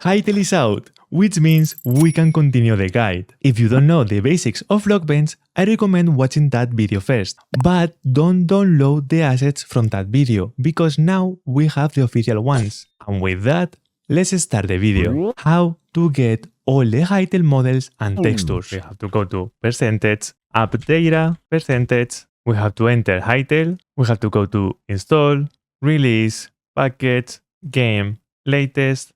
Hytale is out, which means we can continue the guide. If you don't know the basics of Blockbench, I recommend watching that video first. But don't download the assets from that video, because now we have the official ones. And with that, let's start the video. How to get all the Hytale models and textures. We have to go to percentage, app data, percentage. We have to enter Hytale. We have to go to install, release, package, game, latest,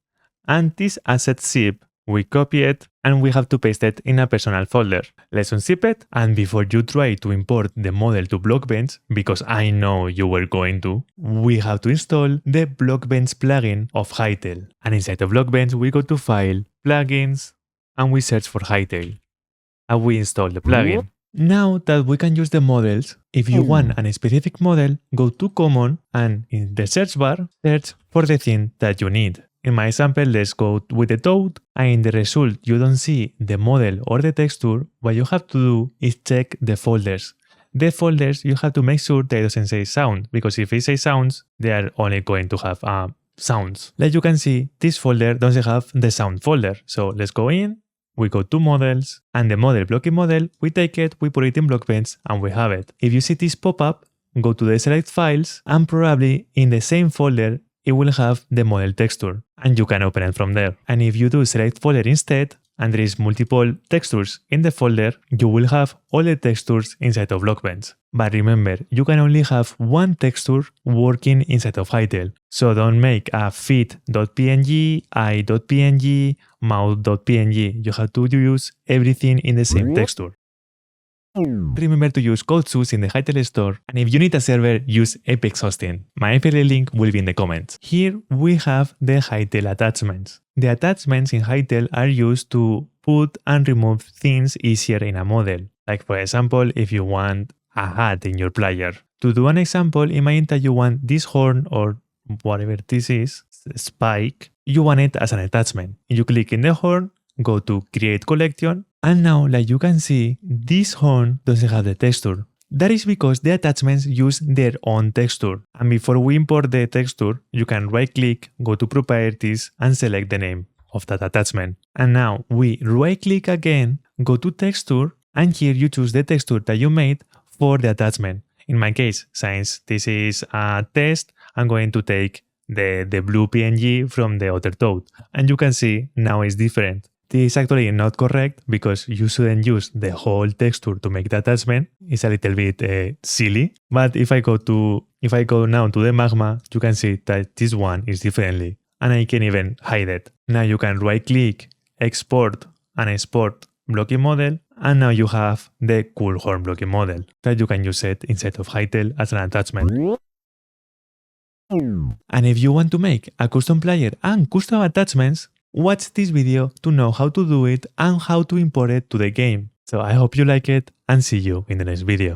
and this asset zip, we copy it and we have to paste it in a personal folder. Let's unzip it, and before you try to import the model to Blockbench, because I know you were going to, we have to install the Blockbench plugin of Hytale. And inside of Blockbench, we go to File, Plugins, and we search for Hytale. And we install the plugin. Now that we can use the models, if you want a specific model, go to Common and in the search bar, search for the thing that you need. In my example, let's go with the toad, and in the result you don't see the model or the texture. What you have to do is check the folders. The folders, you have to make sure they doesn't say sound, because if it says sounds, they are only going to have sounds. Like you can see, this folder doesn't have the sound folder. So let's go in, we go to models, and the model blocking model, we take it, we put it in Blockbench, and we have it. If you see this pop up, go to the select files, and probably in the same folder, it will have the model texture, and you can open it from there. And if you do select folder instead, and there is multiple textures in the folder, you will have all the textures inside of Blockbench. But remember, you can only have one texture working inside of Hytale. So don't make a feet.png, eye.png, mouth.png. You have to use everything in the same texture. Remember to use code SUS in the Hytale store, and if you need a server, use Apex Hosting. My affiliate link will be in the comments. Here we have the Hytale attachments. The attachments in Hytale are used to put and remove things easier in a model. Like for example, if you want a hat in your player. To do an example, imagine that you want this horn or whatever this is, spike, you want it as an attachment. You click in the horn, go to create collection, and now, like you can see, this horn doesn't have the texture. That is because the attachments use their own texture. And before we import the texture, you can right-click, go to properties, and select the name of that attachment. And now we right-click again, go to texture, and here you choose the texture that you made for the attachment. In my case, since this is a test, I'm going to take the blue PNG from the other toad. And you can see now it's different. This is actually not correct because you shouldn't use the whole texture to make the attachment. It's a little bit silly. But if I go now to the magma, you can see that this one is differently, and I can even hide it. Now you can right-click, export, and export blocking model, and now you have the cool horn blocking model that you can use it inside of Hytale as an attachment. And if you want to make a custom player and custom attachments, watch this video to know how to do it and how to import it to the game. So I hope you like it, and see you in the next video.